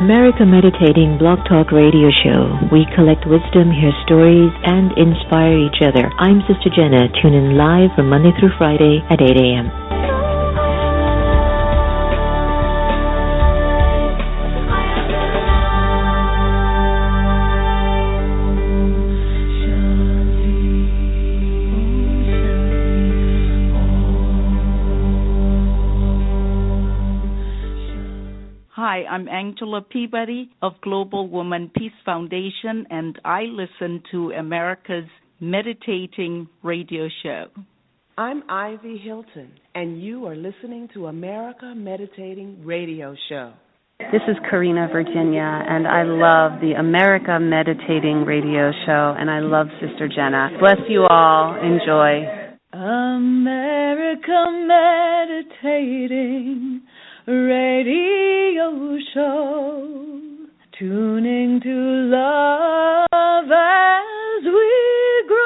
America Meditating Blog Talk Radio Show. We collect wisdom, hear stories, and inspire each other. I'm Sister Jenna. Tune in live from Monday through Friday at 8 a.m. Hi, I'm Angela Peabody of Global Woman Peace Foundation, and I listen to America's Meditating Radio Show. I'm Ivy Hilton, and you are listening to America Meditating Radio Show. This is Karina, Virginia, and I love the America Meditating Radio Show, and I love Sister Jenna. Bless you all. Enjoy. America Meditating Radio Show, tuning to love as we grow.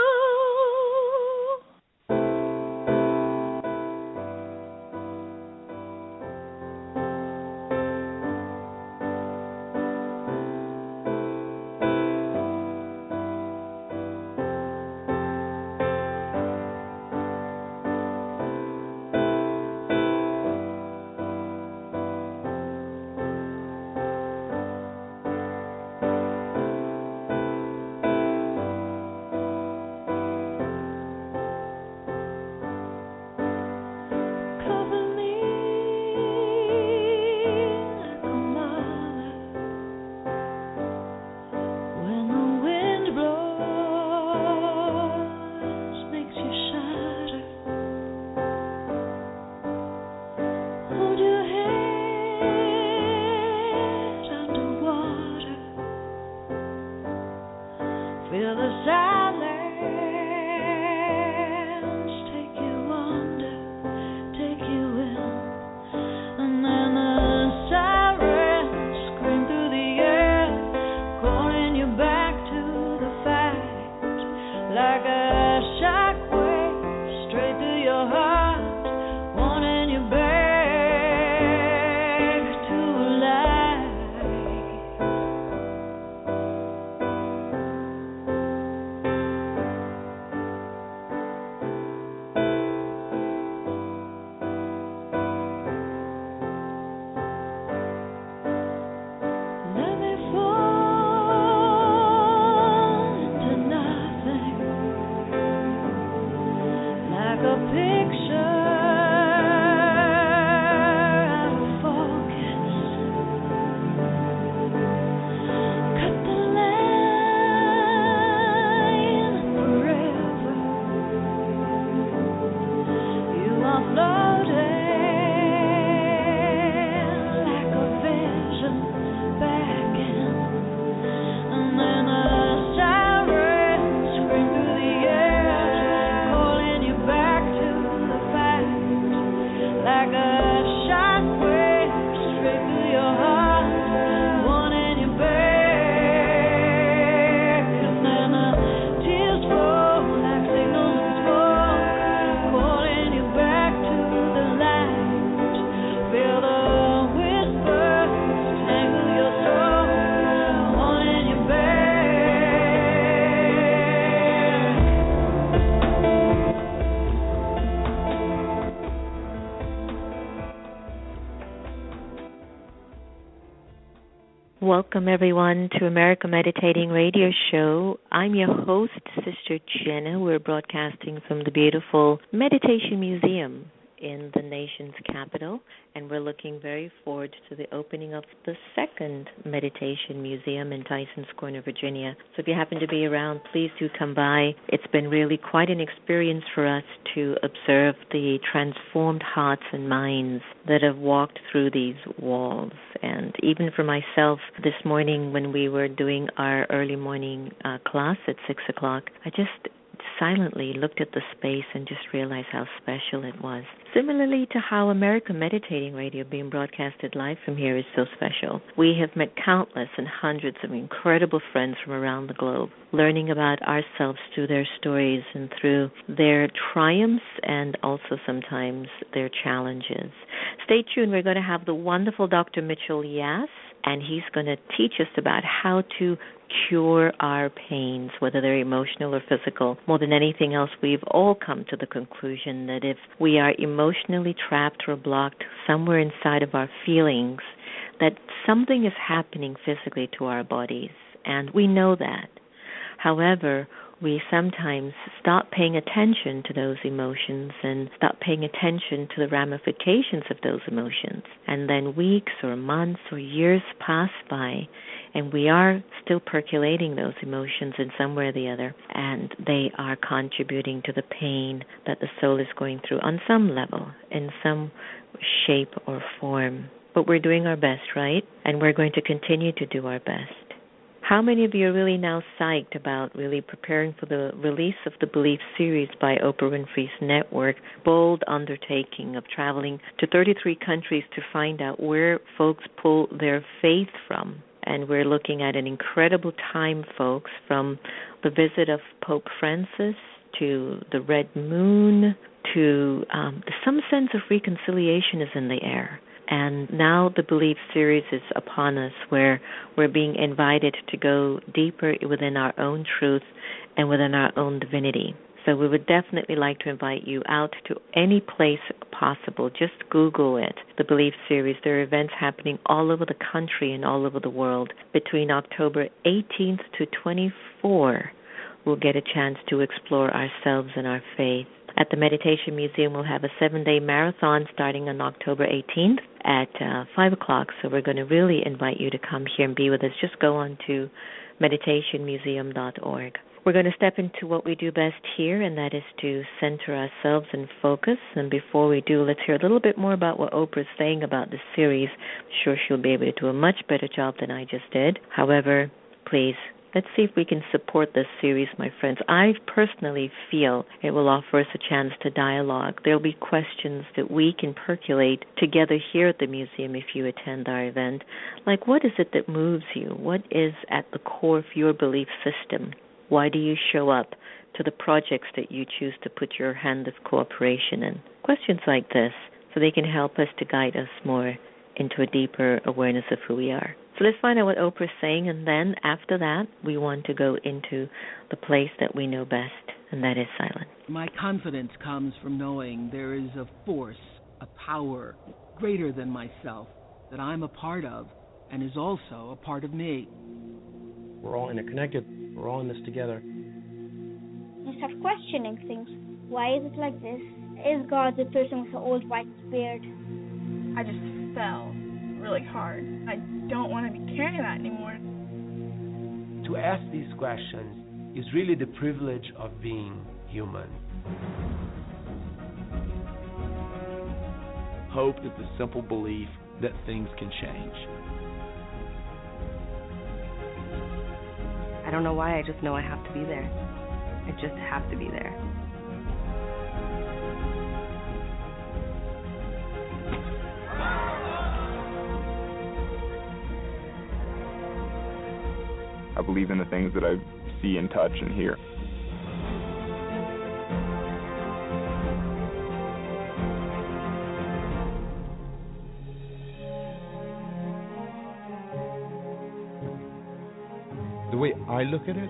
Welcome, everyone, to America Meditating Radio Show. I'm your host, Sister Jenna. We're broadcasting from the beautiful Meditation Museum in the nation's capital, and we're looking very forward to the opening of the second Meditation Museum in Tysons Corner, Virginia. So if you happen to be around, please do come by. It's been really quite an experience for us to observe the transformed hearts and minds that have walked through these walls. And even for myself, this morning when we were doing our early morning class at 6 o'clock, I just silently looked at the space and just realized how special it was. Similarly to how America Meditating Radio being broadcasted live from here is so special. We have met countless and hundreds of incredible friends from around the globe, learning about ourselves through their stories and through their triumphs and also sometimes their challenges. Stay tuned. We're going to have the wonderful Dr. Mitchell-Yass and he's going to teach us about how to cure our pains, whether they're emotional or physical. More than anything else, we've all come to the conclusion that if we are emotionally trapped or blocked somewhere inside of our feelings, that something is happening physically to our bodies, and we know that. However, we sometimes stop paying attention to those emotions and stop paying attention to the ramifications of those emotions. And then weeks or months or years pass by, and we are still percolating those emotions in some way or the other, and they are contributing to the pain that the soul is going through on some level, in some shape or form. But we're doing our best, right? And we're going to continue to do our best. How many of you are really now psyched about really preparing for the release of the Belief series by Oprah Winfrey's network, bold undertaking of traveling to 33 countries to find out where folks pull their faith from? And we're looking at an incredible time, folks, from the visit of Pope Francis to the red moon to some sense of reconciliation is in the air. And now the Belief series is upon us, where we're being invited to go deeper within our own truth and within our own divinity. So we would definitely like to invite you out to any place possible. Just Google it, the Belief series. There are events happening all over the country and all over the world. Between October 18th to 24, we'll get a chance to explore ourselves and our faith. At the Meditation Museum, we'll have a 7-day marathon starting on October 18th at 5 o'clock. So we're going to really invite you to come here and be with us. Just go on to meditationmuseum.org. We're going to step into what we do best here, and that is to center ourselves and focus. And before we do, let's hear a little bit more about what Oprah's saying about this series. I'm sure she'll be able to do a much better job than I just did. However, please, let's see if we can support this series, my friends. I personally feel it will offer us a chance to dialogue. There'll be questions that we can percolate together here at the museum if you attend our event. Like, what is it that moves you? What is at the core of your belief system? Why do you show up to the projects that you choose to put your hand of cooperation in? Questions like this, so they can help us to guide us more into a deeper awareness of who we are. So let's find out what Oprah's saying, and then after that, we want to go into the place that we know best, and that is silence. My confidence comes from knowing there is a force, a power greater than myself that I'm a part of and is also a part of me. We're all interconnected. We're all in this together. I start questioning things. Why is it like this? Is God the person with the old white beard? I just fell really hard. I don't want to be carrying that anymore. To ask these questions is really the privilege of being human. Hope is the simple belief that things can change. I don't know why, I just know I have to be there. I just have to be there. I believe in the things that I see and touch and hear. The way I look at it,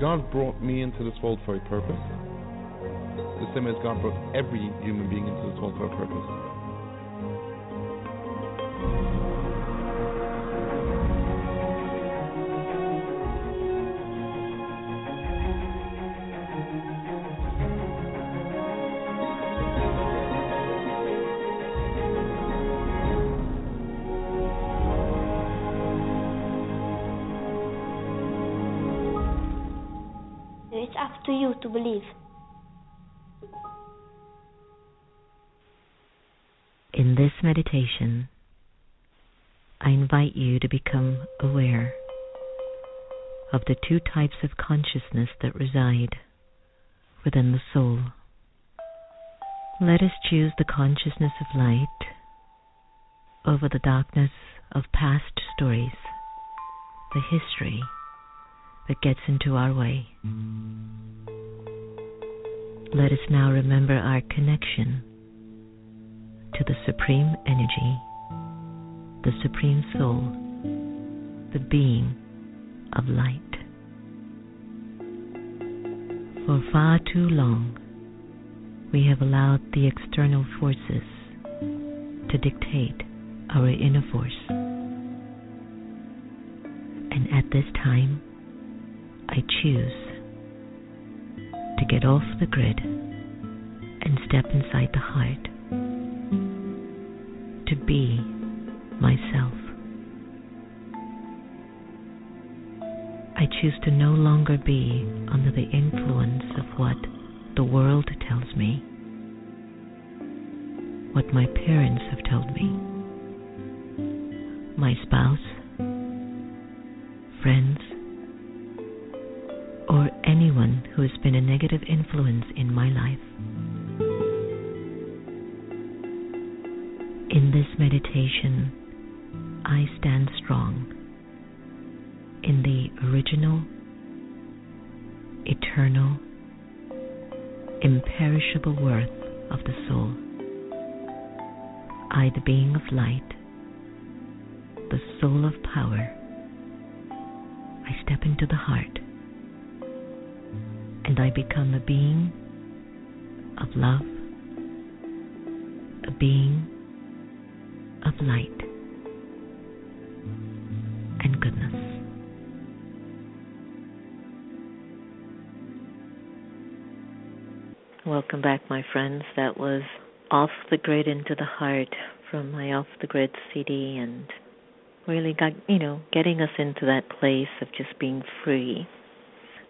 God brought me into this world for a purpose. The same as God brought every human being into this world for a purpose. It's up to you to believe. In this meditation, I invite you to become aware of the two types of consciousness that reside within the soul. Let us choose the consciousness of light over the darkness of past stories, the history that gets into our way. Let us now remember our connection to the Supreme Energy the Supreme Soul, the being of light. For far too long, we have allowed the external forces to dictate our inner force. And at this time, I choose to get off the grid and step inside the heart, to be myself. I choose to no longer be under the influence of what the world tells me, what my parents have told me, my spouse, friends, or anyone who has been a negative influence in my life. In this meditation, I stand strong in the original, eternal, imperishable worth of the soul. I, the being of light, the soul of power, I step into the heart and I become a being of love, a being of light and goodness. Welcome back, my friends. That was Off the Grid into the Heart from my Off the Grid CD, and really got, getting us into that place of just being free.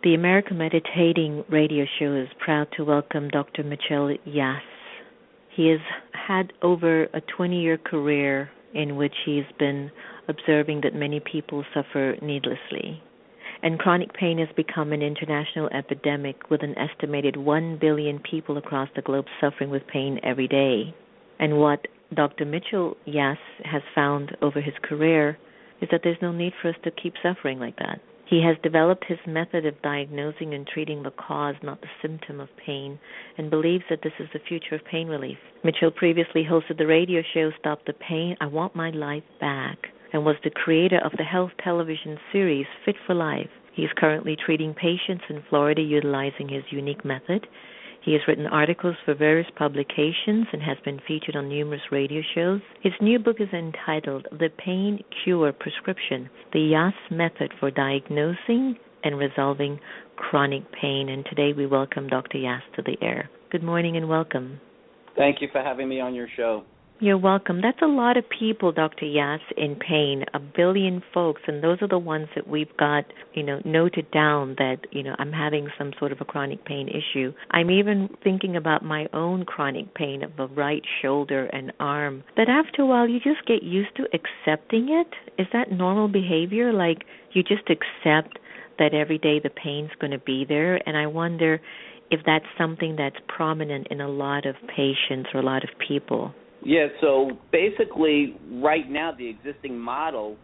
The America Meditating Radio Show is proud to welcome Dr. Mitchell-Yass. He has had over a 20-year career in which he's been observing that many people suffer needlessly. And chronic pain has become an international epidemic, with an estimated 1 billion people across the globe suffering with pain every day. And what Dr. Mitchell-Yass has found over his career is that there's no need for us to keep suffering like that. He has developed his method of diagnosing and treating the cause, not the symptom of pain, and believes that this is the future of pain relief. Mitchell previously hosted the radio show Stop the Pain, I Want My Life Back, and was the creator of the health television series Fit for Life. He is currently treating patients in Florida utilizing his unique method. He has written articles for various publications and has been featured on numerous radio shows. His new book is entitled The Pain Cure Prescription, the Yass Method for Diagnosing and Resolving Chronic Pain. And today we welcome Dr. Yass to the air. Good morning and welcome. Thank you for having me on your show. You're welcome. That's a lot of people, Dr. Yass, in pain, 1 billion folks, and those are the ones that we've got, noted down that, I'm having some sort of a chronic pain issue. I'm even thinking about my own chronic pain of the right shoulder and arm, that after a while you just get used to accepting it. Is that normal behavior? Like you just accept that every day the pain's going to be there, and I wonder if that's something that's prominent in a lot of patients or a lot of people. Yeah, so basically right now the existing model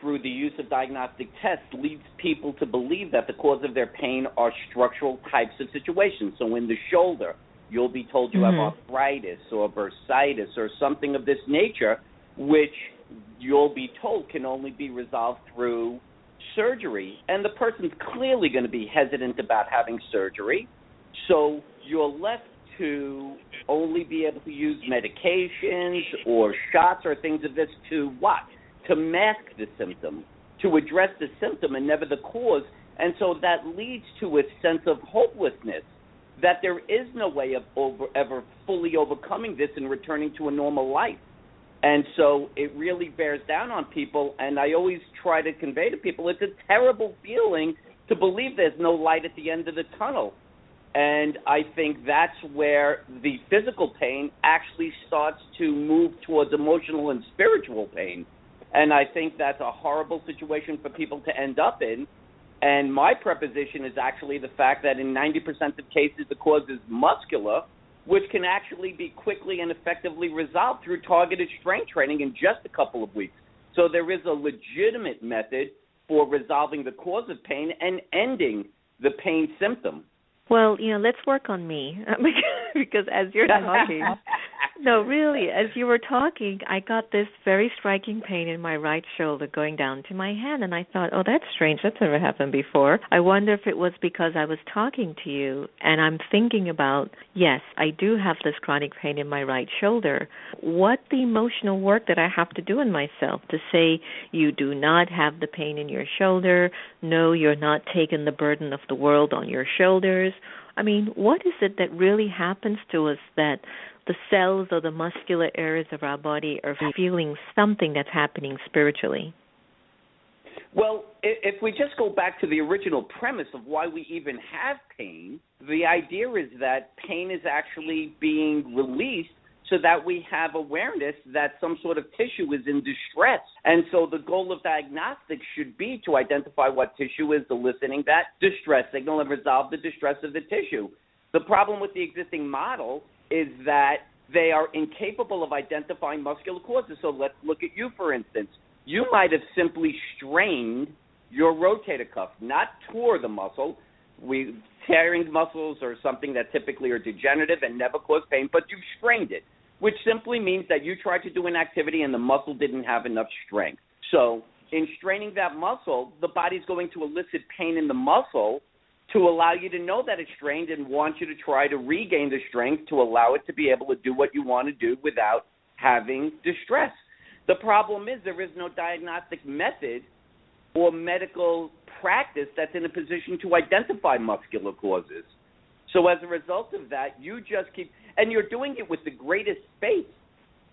through the use of diagnostic tests leads people to believe that the cause of their pain are structural types of situations. So in the shoulder, you'll be told you have arthritis or bursitis or something of this nature, which you'll be told can only be resolved through surgery. And the person's clearly going to be hesitant about having surgery, so you're left to only be able to use medications or shots or things of this to what? To mask the symptom, to address the symptom and never the cause. And so that leads to a sense of hopelessness, that there is no way of ever fully overcoming this and returning to a normal life. And so it really bears down on people, and I always try to convey to people it's a terrible feeling to believe there's no light at the end of the tunnel. And I think that's where the physical pain actually starts to move towards emotional and spiritual pain. And I think that's a horrible situation for people to end up in. And my preposition is actually the fact that in 90% of cases the cause is muscular, which can actually be quickly and effectively resolved through targeted strength training in just a couple of weeks. So there is a legitimate method for resolving the cause of pain and ending the pain symptom. Well, let's work on me because as you're talking, No, really, as you were talking, I got this very striking pain in my right shoulder going down to my hand, and I thought, oh, that's strange. That's never happened before. I wonder if it was because I was talking to you, and I'm thinking about, yes, I do have this chronic pain in my right shoulder. What the emotional work that I have to do in myself to say, you do not have the pain in your shoulder, no, you're not taking the burden of the world on your shoulders. I mean, what is it that really happens to us that the cells or the muscular areas of our body are feeling something that's happening spiritually? Well, if we just go back to the original premise of why we even have pain, the idea is that pain is actually being released so that we have awareness that some sort of tissue is in distress. And so the goal of diagnostics should be to identify what tissue is eliciting that distress signal and resolve the distress of the tissue. The problem with the existing model is that they are incapable of identifying muscular causes. So let's look at you, for instance. You might have simply strained your rotator cuff, not tore the muscle. Tearing muscles are something that typically are degenerative and never cause pain, but you've strained it, which simply means that you tried to do an activity and the muscle didn't have enough strength. So in straining that muscle, the body's going to elicit pain in the muscle to allow you to know that it's strained and want you to try to regain the strength to allow it to be able to do what you want to do without having distress. The problem is there is no diagnostic method or medical practice that's in a position to identify muscular causes. So as a result of that, you just keep, and you're doing it with the greatest faith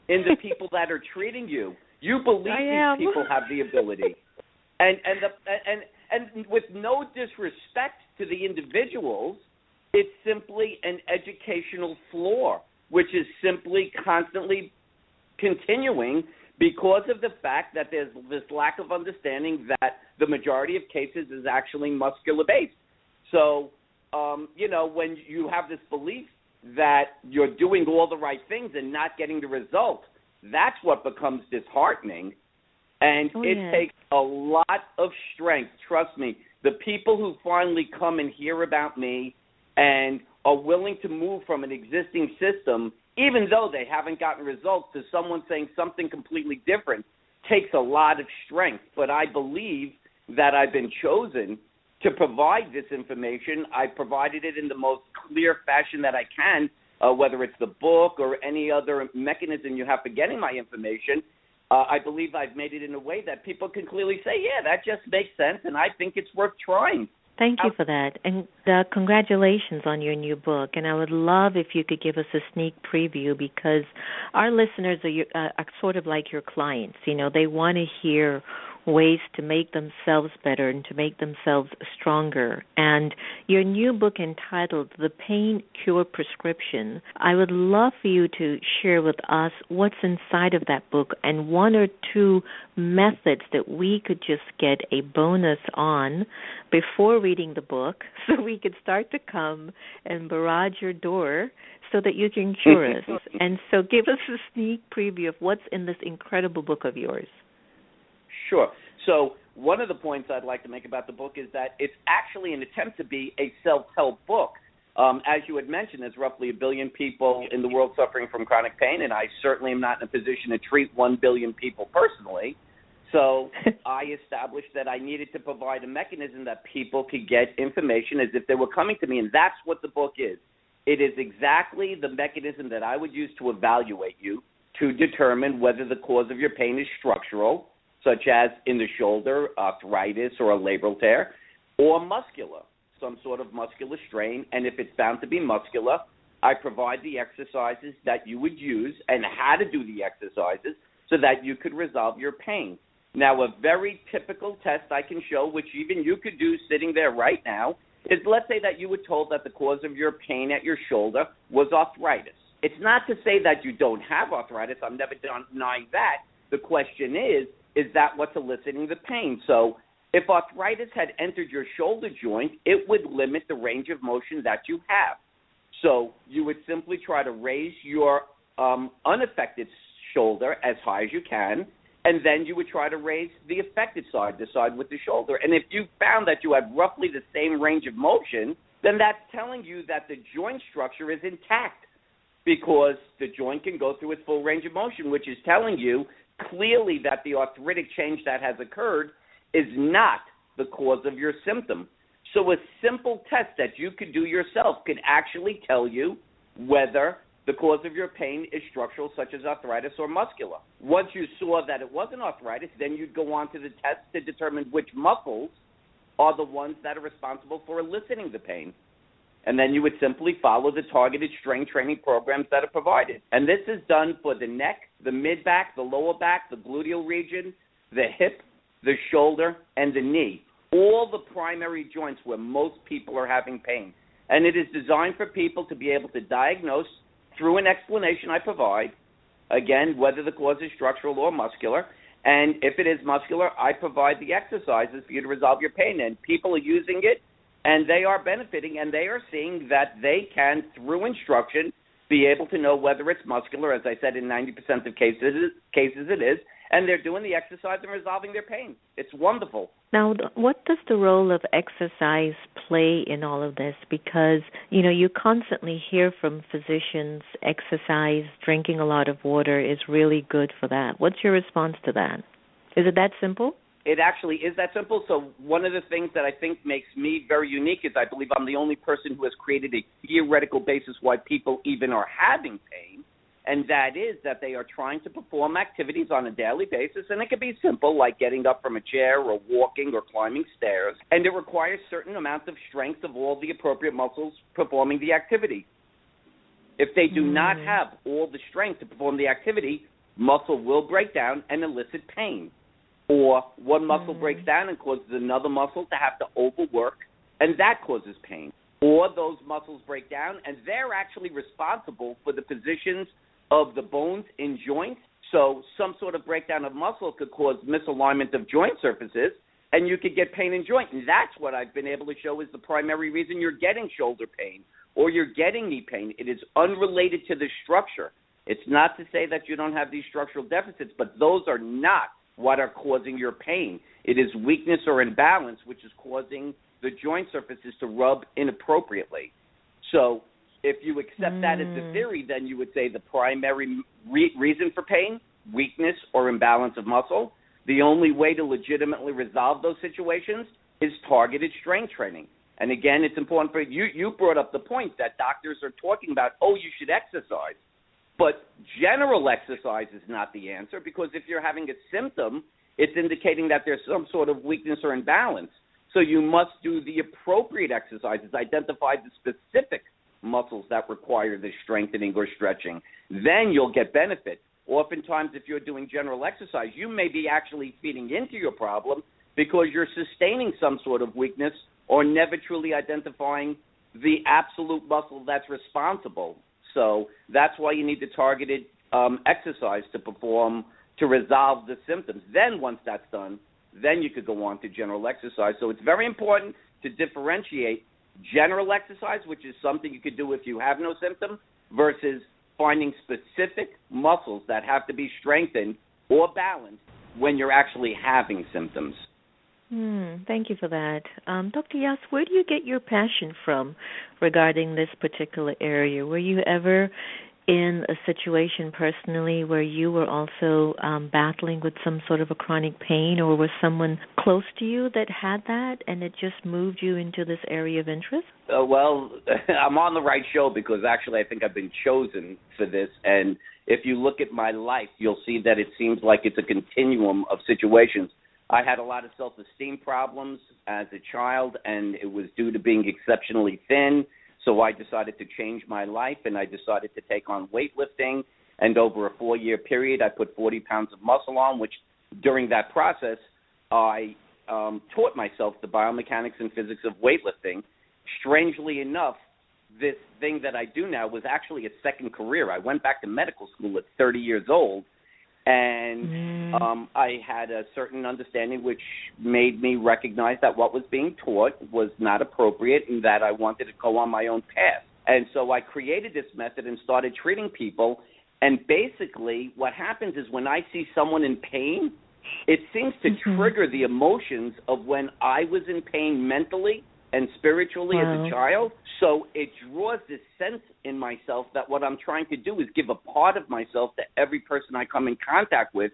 in the people that are treating you. You believe these people have the ability. And with no disrespect to the individuals, it's simply an educational flaw, which is simply constantly continuing because of the fact that there's this lack of understanding that the majority of cases is actually muscular-based. So, when you have this belief that you're doing all the right things and not getting the results, that's what becomes disheartening. And it takes a lot of strength. Trust me, the people who finally come and hear about me and are willing to move from an existing system, even though they haven't gotten results, to someone saying something completely different, takes a lot of strength. But I believe that I've been chosen to provide this information. I provided it in the most clear fashion that I can, whether it's the book or any other mechanism you have for getting my information. I believe I've made it in a way that people can clearly say, yeah, that just makes sense, and I think it's worth trying. Thank you for that. And congratulations on your new book. And I would love if you could give us a sneak preview, because our listeners are sort of like your clients. They want to hear ways to make themselves better and to make themselves stronger. And your new book entitled The Pain Cure Prescription, I would love for you to share with us what's inside of that book and one or two methods that we could just get a bonus on before reading the book, so we could start to come and barrage your door so that you can cure us. And so give us a sneak preview of what's in this incredible book of yours. Sure. So one of the points I'd like to make about the book is that it's actually an attempt to be a self-help book. As you had mentioned, there's roughly 1 billion people in the world suffering from chronic pain, and I certainly am not in a position to treat 1 billion people personally. So I established that I needed to provide a mechanism that people could get information as if they were coming to me, and that's what the book is. It is exactly the mechanism that I would use to evaluate you to determine whether the cause of your pain is structural, such as in the shoulder, arthritis, or a labral tear, or muscular, some sort of muscular strain. And if it's found to be muscular, I provide the exercises that you would use and how to do the exercises so that you could resolve your pain. Now, a very typical test I can show, which even you could do sitting there right now, is let's say that you were told that the cause of your pain at your shoulder was arthritis. It's not to say that you don't have arthritis. I'm never denying that. The question is that what's eliciting the pain? So if arthritis had entered your shoulder joint, it would limit the range of motion that you have. So you would simply try to raise your unaffected shoulder as high as you can, and then you would try to raise the affected side, the side with the shoulder. And if you found that you had roughly the same range of motion, then that's telling you that the joint structure is intact. because the joint can go through its full range of motion, which is telling you clearly that the arthritic change that has occurred is not the cause of your symptom. So a simple test that you could do yourself could actually tell you whether the cause of your pain is structural, such as arthritis, or muscular. Once you saw that it wasn't arthritis, then you'd go on to the test to determine which muscles are the ones that are responsible for eliciting the pain. And then you would simply follow the targeted strength training programs that are provided. And this is done for the neck, the mid-back, the lower back, the gluteal region, the hip, the shoulder, and the knee. All the primary joints where most people are having pain. And it is designed for people to be able to diagnose through an explanation I provide, again, whether the cause is structural or muscular. And if it is muscular, I provide the exercises for you to resolve your pain. And people are using it, and they are benefiting, and they are seeing that they can, through instruction, be able to know whether it's muscular. As I said, in 90% of cases it is. And they're doing the exercise and resolving their pain. It's wonderful. Now, what does the role of exercise play in all of this? Because, you constantly hear from physicians, exercise, drinking a lot of water is really good for that. What's your response to that? Is it that simple? It actually is that simple. So one of the things that I think makes me very unique is I believe I'm the only person who has created a theoretical basis why people even are having pain. And that is that they are trying to perform activities on a daily basis, and it can be simple, like getting up from a chair or walking or climbing stairs, and it requires certain amounts of strength of all the appropriate muscles performing the activity. If they do not have all the strength to perform the activity, muscle will break down and elicit pain. Or one muscle breaks down and causes another muscle to have to overwork, and that causes pain. Or those muscles break down, and they're actually responsible for the positions of the bones in joints. So some sort of breakdown of muscle could cause misalignment of joint surfaces, and you could get pain in joint. And that's what I've been able to show is the primary reason you're getting shoulder pain or you're getting knee pain. It is unrelated to the structure. It's not to say that you don't have these structural deficits, but those are not what are causing your pain. It is weakness or imbalance, which is causing the joint surfaces to rub inappropriately. So if you accept that as the theory, then you would say the primary reason for pain, weakness or imbalance of muscle. The only way to legitimately resolve those situations is targeted strength training. And again, it's important for you. You brought up the point that doctors are talking about, you should exercise. But general exercise is not the answer, because if you're having a symptom, it's indicating that there's some sort of weakness or imbalance. So you must do the appropriate exercises, identify the specific muscles that require the strengthening or stretching. Then you'll get benefit. Oftentimes, if you're doing general exercise, you may be actually feeding into your problem because you're sustaining some sort of weakness or never truly identifying the absolute muscle that's responsible. So that's why you need the targeted exercise to perform to resolve the symptoms. Then once that's done, then you could go on to general exercise. So it's very important to differentiate general exercise, which is something you could do if you have no symptom, versus finding specific muscles that have to be strengthened or balanced when you're actually having symptoms. Thank you for that. Dr. Yass, where do you get your passion from regarding this particular area? Were you ever in a situation personally where you were also battling with some sort of a chronic pain, or was someone close to you that had that and it just moved you into this area of interest? Well, I'm on the right show because actually I think I've been chosen for this. And if you look at my life, you'll see that it seems like it's a continuum of situations. I had a lot of self-esteem problems as a child, and it was due to being exceptionally thin. So I decided to change my life, and I decided to take on weightlifting. And over a 4-year period, I put 40 pounds of muscle on, which during that process, I taught myself the biomechanics and physics of weightlifting. Strangely enough, this thing that I do now was actually a second career. I went back to medical school at 30 years old, and I had a certain understanding which made me recognize that what was being taught was not appropriate and that I wanted to go on my own path. And so I created this method and started treating people. And basically what happens is when I see someone in pain, it seems to trigger the emotions of when I was in pain mentally and spiritually as Wow. a child. So it draws this sense in myself that what I'm trying to do is give a part of myself to every person I come in contact with,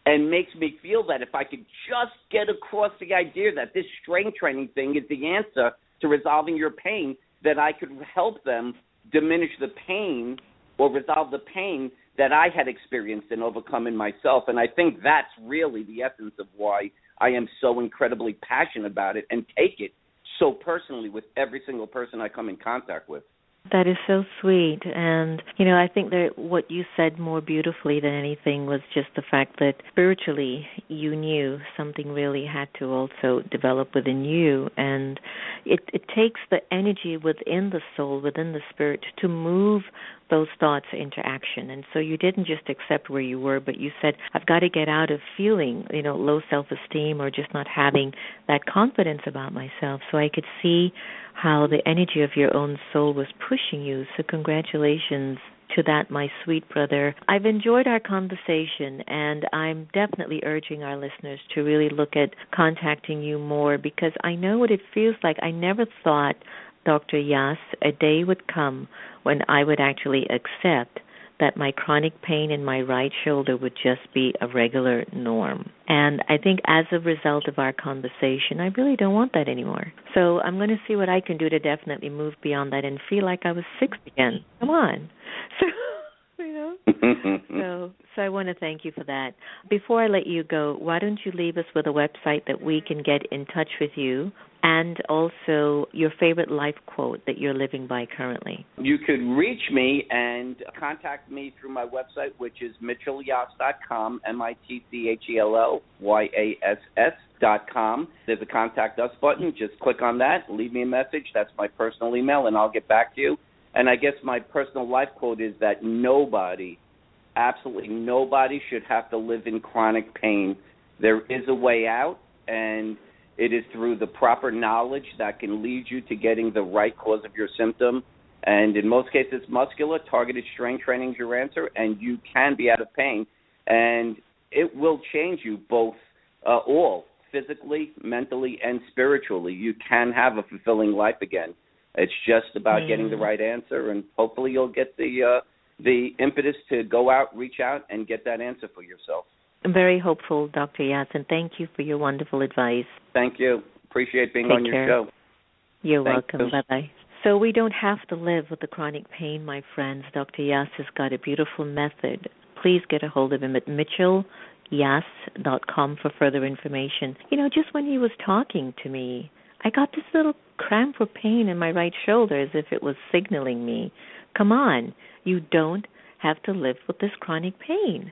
and makes me feel that if I could just get across the idea that this strength training thing is the answer to resolving your pain, that I could help them diminish the pain or resolve the pain that I had experienced and overcome in myself. And I think that's really the essence of why I am so incredibly passionate about it and take it so personally with every single person I come in contact with. That is so sweet. And, I think that what you said more beautifully than anything was just the fact that spiritually you knew something really had to also develop within you. And it takes the energy within the soul, within the spirit, to move those thoughts into action. And so you didn't just accept where you were, but you said, I've got to get out of feeling, low self-esteem or just not having that confidence about myself. So I could see how the energy of your own soul was pushing you. So congratulations to that, my sweet brother. I've enjoyed our conversation, and I'm definitely urging our listeners to really look at contacting you more, because I know what it feels like. I never thought, Dr. Yass, a day would come when I would actually accept that my chronic pain in my right shoulder would just be a regular norm. And I think as a result of our conversation, I really don't want that anymore. So I'm going to see what I can do to definitely move beyond that and feel like I was 6 again. Come on. So I want to thank you for that. Before I let you go, why don't you leave us with a website that we can get in touch with you, and also your favorite life quote that you're living by currently. You could reach me and contact me through my website, which is mitchell-yass.com, mitchell-yass.com. There's a Contact Us button. Just click on that, leave me a message. That's my personal email, and I'll get back to you. And I guess my personal life quote is that nobody, absolutely nobody, should have to live in chronic pain. There is a way out, and it is through the proper knowledge that can lead you to getting the right cause of your symptom. And in most cases, muscular. Targeted strength training is your answer, and you can be out of pain. And it will change you both, all, physically, mentally, and spiritually. You can have a fulfilling life again. It's just about getting the right answer, and hopefully you'll get the impetus to go out, reach out, and get that answer for yourself. I'm very hopeful, Dr. Yass, and thank you for your wonderful advice. Thank you. Appreciate being Take on your care. show. You're Thank welcome. you. Bye-bye. So we don't have to live with the chronic pain, my friends. Dr. Yass has got a beautiful method. Please get a hold of him at mitchell-yass.com for further information. Just when he was talking to me, I got this little cramp or pain in my right shoulder as if it was signaling me, come on, you don't have to live with this chronic pain.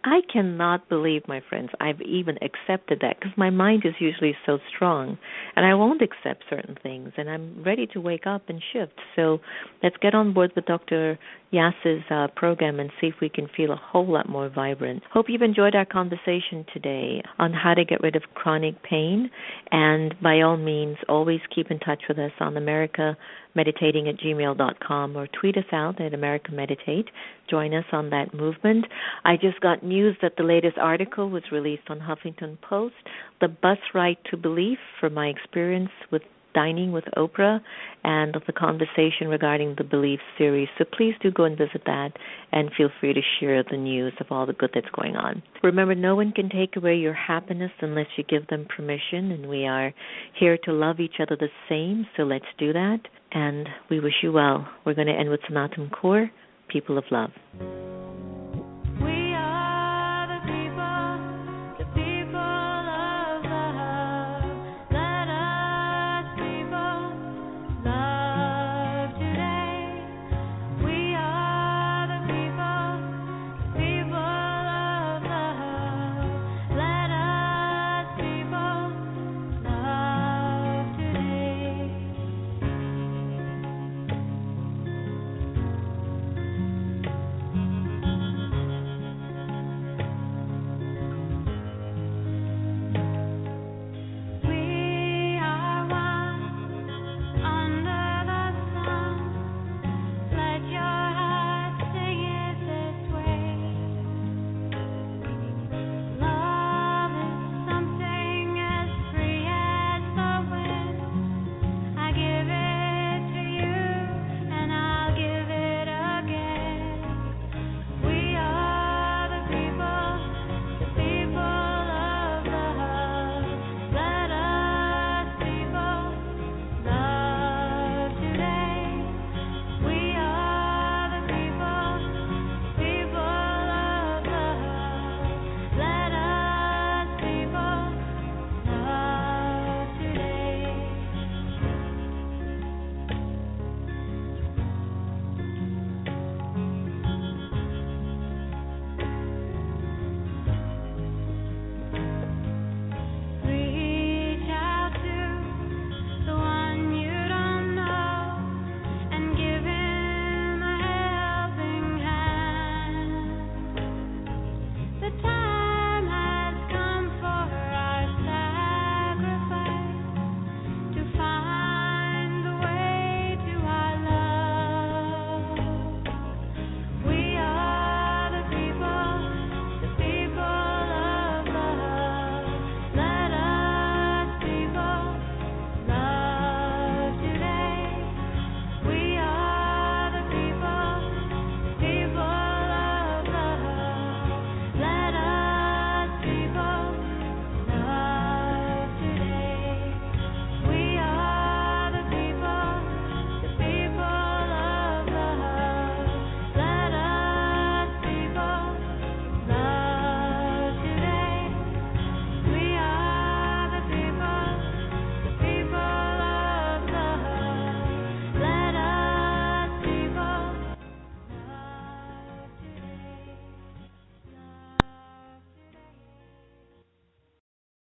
I cannot believe, my friends, I've even accepted that, because my mind is usually so strong, and I won't accept certain things, and I'm ready to wake up and shift. So let's get on board with Dr. Yass's program and see if we can feel a whole lot more vibrant. Hope you've enjoyed our conversation today on how to get rid of chronic pain, and by all means, always keep in touch with us on americameditating@gmail.com, or tweet us out at America Meditate. Join us on that movement. I just got news that the latest article was released on Huffington Post, The Bus Ride to Belief, from my experience with dining with Oprah and the conversation regarding the Belief series. So please do go and visit that, and feel free to share the news of all the good that's going on. Remember, no one can take away your happiness unless you give them permission, and we are here to love each other the same, so let's do that, and we wish you well. We're going to end with Sanatam Kaur, People of Love.